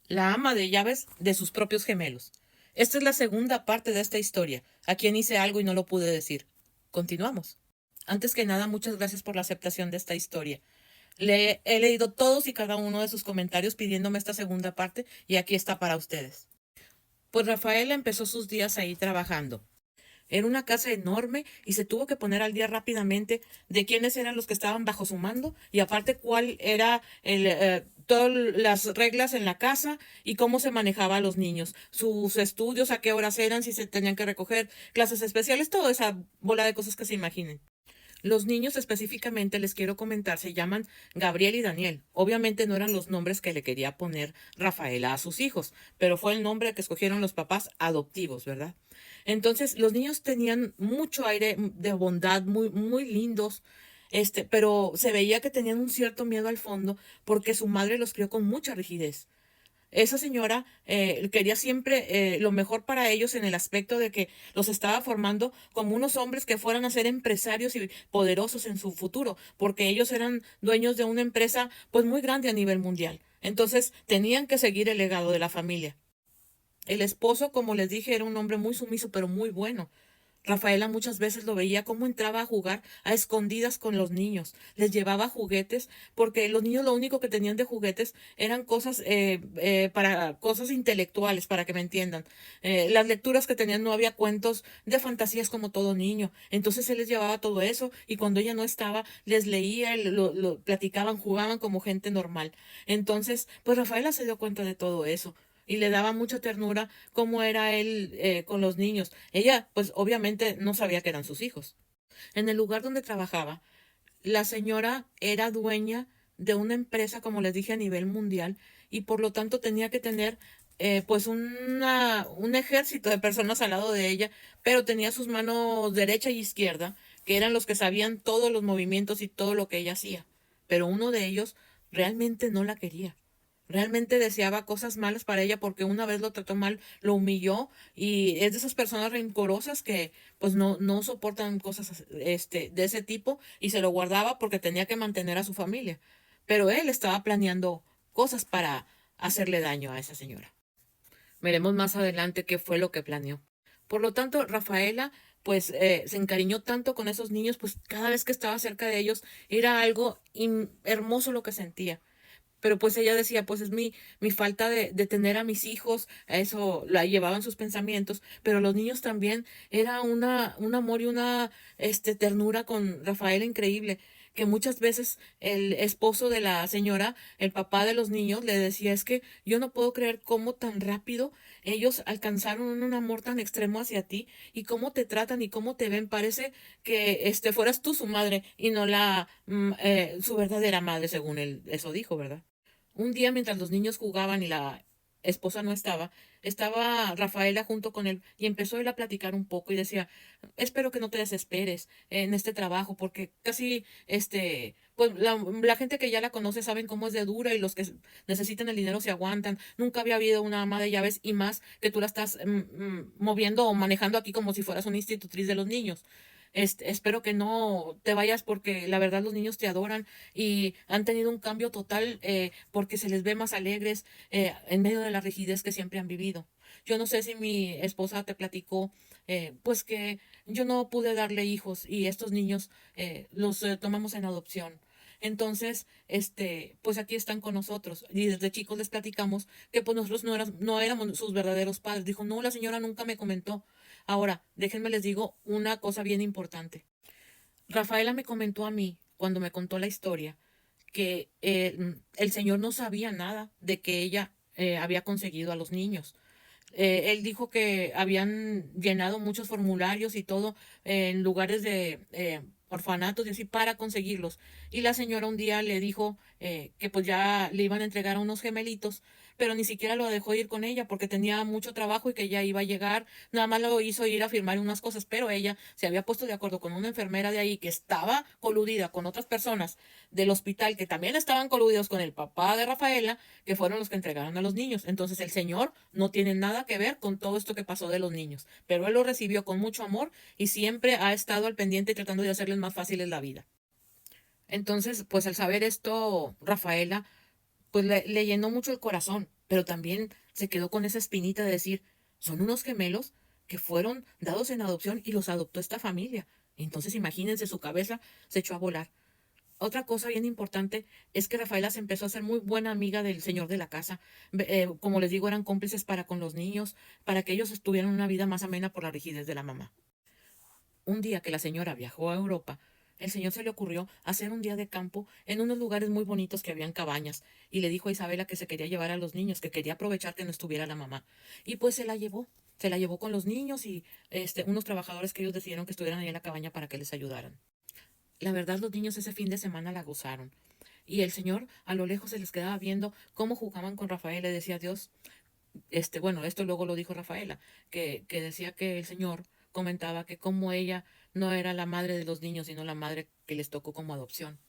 la ama de llaves de sus propios gemelos. Esta es la segunda parte de esta historia, a quien hice algo y no lo pude decir. Continuamos. Antes que nada, muchas gracias por la aceptación de esta historia. He leído todos y cada uno de sus comentarios pidiéndome esta segunda parte y aquí está para ustedes. Pues Rafaela empezó sus días ahí trabajando. Era una casa enorme y se tuvo que poner al día rápidamente de quiénes eran los que estaban bajo su mando y aparte cuál era todas las reglas en la casa y cómo se manejaba a los niños, sus estudios, a qué horas eran, si se tenían que recoger, clases especiales, toda esa bola de cosas que se imaginen. Los niños específicamente les quiero comentar, se llaman Gabriel y Daniel. Obviamente no eran los nombres que le quería poner Rafaela a sus hijos, pero fue el nombre que escogieron los papás adoptivos, ¿verdad? Entonces, los niños tenían mucho aire de bondad, muy, muy lindos, pero se veía que tenían un cierto miedo al fondo porque su madre los crió con mucha rigidez. Esa señora quería siempre lo mejor para ellos en el aspecto de que los estaba formando como unos hombres que fueran a ser empresarios y poderosos en su futuro, porque ellos eran dueños de una empresa pues muy grande a nivel mundial. Entonces tenían que seguir el legado de la familia. El esposo, como les dije, era un hombre muy sumiso, pero muy bueno. Rafaela muchas veces lo veía cómo entraba a jugar a escondidas con los niños. Les llevaba juguetes, porque los niños lo único que tenían de juguetes eran cosas para cosas intelectuales, para que me entiendan. Las lecturas que tenían no había cuentos de fantasías como todo niño. Entonces él les llevaba todo eso y cuando ella no estaba, les leía, lo platicaban, jugaban como gente normal. Entonces, pues Rafaela se dio cuenta de todo eso y le daba mucha ternura cómo era él con los niños. Ella, pues obviamente no sabía que eran sus hijos. En el lugar donde trabajaba, la señora era dueña de una empresa, como les dije, a nivel mundial y por lo tanto tenía que tener pues un ejército de personas al lado de ella, pero tenía sus manos derecha y izquierda, que eran los que sabían todos los movimientos y todo lo que ella hacía. Pero uno de ellos realmente no la quería. Realmente deseaba cosas malas para ella porque una vez lo trató mal, lo humilló y es de esas personas rencorosas que pues no soportan cosas de ese tipo y se lo guardaba porque tenía que mantener a su familia. Pero él estaba planeando cosas para hacerle daño a esa señora. Veremos más adelante qué fue lo que planeó. Por lo tanto, Rafaela pues se encariñó tanto con esos niños, pues cada vez que estaba cerca de ellos era algo hermoso lo que sentía. Pero pues ella decía, pues es mi falta de tener a mis hijos, a eso la llevaban sus pensamientos, pero los niños también era un amor y una ternura con Rafael increíble, que muchas veces el esposo de la señora, el papá de los niños, le decía, es que yo no puedo creer cómo tan rápido ellos alcanzaron un amor tan extremo hacia ti y cómo te tratan y cómo te ven. Parece que fueras tú su madre y no su verdadera madre, según él eso dijo, ¿verdad? Un día, mientras los niños jugaban y la esposa no estaba, estaba Rafaela junto con él y empezó él a platicar un poco y decía, espero que no te desesperes en este trabajo porque casi, pues la gente que ya la conoce saben cómo es de dura y los que necesitan el dinero se aguantan. Nunca había habido una ama de llaves y más que tú la estás moviendo o manejando aquí como si fueras una institutriz de los niños. Espero que no te vayas porque la verdad los niños te adoran y han tenido un cambio total porque se les ve más alegres en medio de la rigidez que siempre han vivido. Yo no sé si mi esposa te platicó, pues que yo no pude darle hijos y estos niños los tomamos en adopción. Entonces, pues aquí están con nosotros. Y desde chicos les platicamos que pues nosotros no éramos sus verdaderos padres. Dijo, no, la señora nunca me comentó. Ahora, déjenme les digo una cosa bien importante. Rafaela me comentó a mí, cuando me contó la historia, que el señor no sabía nada de que ella había conseguido a los niños. Él dijo que habían llenado muchos formularios y todo en lugares de orfanatos y así para conseguirlos. Y la señora un día le dijo que pues ya le iban a entregar a unos gemelitos, pero ni siquiera lo dejó ir con ella porque tenía mucho trabajo y que ya iba a llegar. Nada más lo hizo ir a firmar unas cosas, pero ella se había puesto de acuerdo con una enfermera de ahí que estaba coludida con otras personas del hospital que también estaban coludidos con el papá de Rafaela, que fueron los que entregaron a los niños. Entonces el señor no tiene nada que ver con todo esto que pasó de los niños, pero él lo recibió con mucho amor y siempre ha estado al pendiente tratando de hacerles más fáciles la vida. Entonces, pues al saber esto, Rafaela, pues le llenó mucho el corazón. pero también se quedó con esa espinita de decir, son unos gemelos que fueron dados en adopción y los adoptó esta familia. Entonces imagínense, su cabeza se echó a volar. Otra cosa bien importante es que Rafaela se empezó a ser muy buena amiga del señor de la casa. Como les digo, eran cómplices para con los niños, para que ellos tuvieran una vida más amena por la rigidez de la mamá. Un día que la señora viajó a Europa, el señor se le ocurrió hacer un día de campo en unos lugares muy bonitos que habían cabañas, y le dijo a Isabela que se quería llevar a los niños, que quería aprovechar que no estuviera la mamá. Y pues se la llevó con los niños y unos trabajadores que ellos decidieron que estuvieran ahí en la cabaña para que les ayudaran. La verdad, los niños ese fin de semana la gozaron. Y el señor a lo lejos se les quedaba viendo cómo jugaban con Rafael y decía, Dios, bueno, esto luego lo dijo Rafaela, que decía que el señor comentaba que como ella no era la madre de los niños, sino la madre que les tocó como adopción,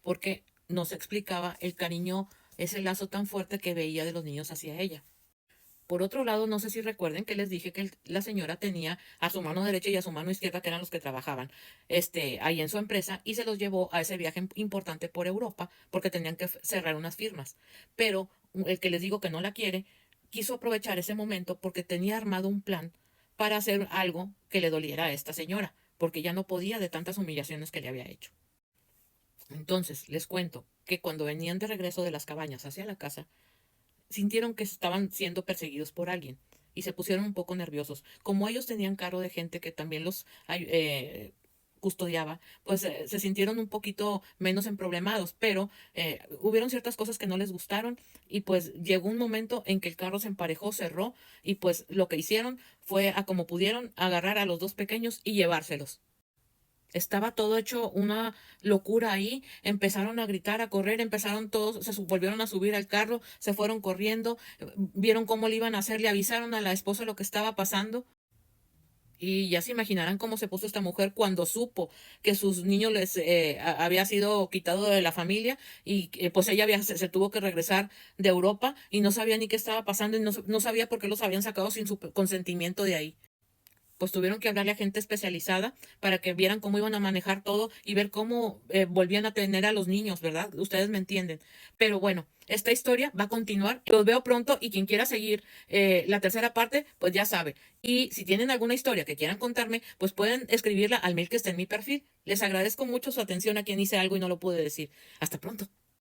porque nos explicaba el cariño, ese lazo tan fuerte que veía de los niños hacia ella. Por otro lado, no sé si recuerden que les dije que la señora tenía a su mano derecha y a su mano izquierda, que eran los que trabajaban, ahí en su empresa, y se los llevó a ese viaje importante por Europa, porque tenían que cerrar unas firmas. Pero el que les digo que no la quiere, quiso aprovechar ese momento porque tenía armado un plan para hacer algo que le doliera a esta señora, porque ya no podía de tantas humillaciones que le había hecho. Entonces, les cuento que cuando venían de regreso de las cabañas hacia la casa, sintieron que estaban siendo perseguidos por alguien y se pusieron un poco nerviosos. Como ellos tenían cargo de gente que también los custodiaba, pues se sintieron un poquito menos emproblemados, pero hubieron ciertas cosas que no les gustaron y pues llegó un momento en que el carro se emparejó, cerró y pues lo que hicieron fue a como pudieron agarrar a los dos pequeños y llevárselos. Estaba todo hecho una locura ahí. Empezaron a gritar, a correr, empezaron todos, volvieron a subir al carro, se fueron corriendo, vieron cómo le iban a hacer, le avisaron a la esposa lo que estaba pasando. Y ya se imaginarán cómo se puso esta mujer cuando supo que sus niños había sido quitado de la familia y pues ella se tuvo que regresar de Europa y no sabía ni qué estaba pasando y no sabía por qué los habían sacado sin su consentimiento de ahí. Pues tuvieron que hablarle a gente especializada para que vieran cómo iban a manejar todo y ver cómo volvían a tener a los niños, ¿verdad? Ustedes me entienden. Pero bueno, esta historia va a continuar. Los veo pronto y quien quiera seguir la tercera parte, pues ya sabe. Y si tienen alguna historia que quieran contarme, pues pueden escribirla al mail que está en mi perfil. Les agradezco mucho su atención a quien hice algo y no lo pude decir. Hasta pronto.